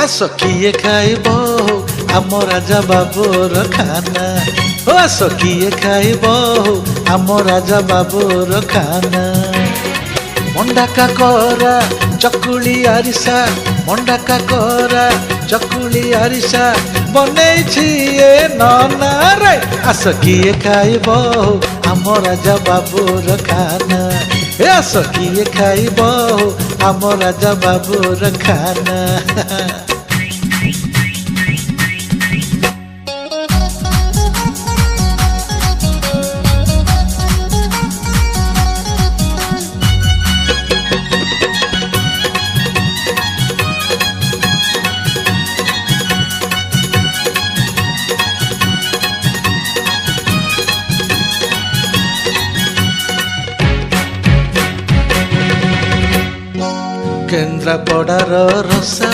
ଆସ କିଏ ଖାଇବ ଆମ ରାଜା ବାବୁର ଖାନା। ଓ ଆସ କିଏ ଖାଇବ ଆମ ରାଜା ବାବୁର ଖାନା। ମଣ୍ଡା କାକରା ଚକୁଳି ଆରିସା, ମଣ୍ଡା କାକରା ଚକୁଳି ଆରିସା ବନେଇଛି ଏ ନନା ରେ। ଆସ କିଏ ଖାଇବ ଆମ ରାଜା ବାବୁର ଖାନା। ଏ ଆସ କିଏ ଖାଇବ ଆମ ରାଜା ବାବୁର ଖାନା। କେନ୍ଦ୍ରାପଡ଼ାର ରସା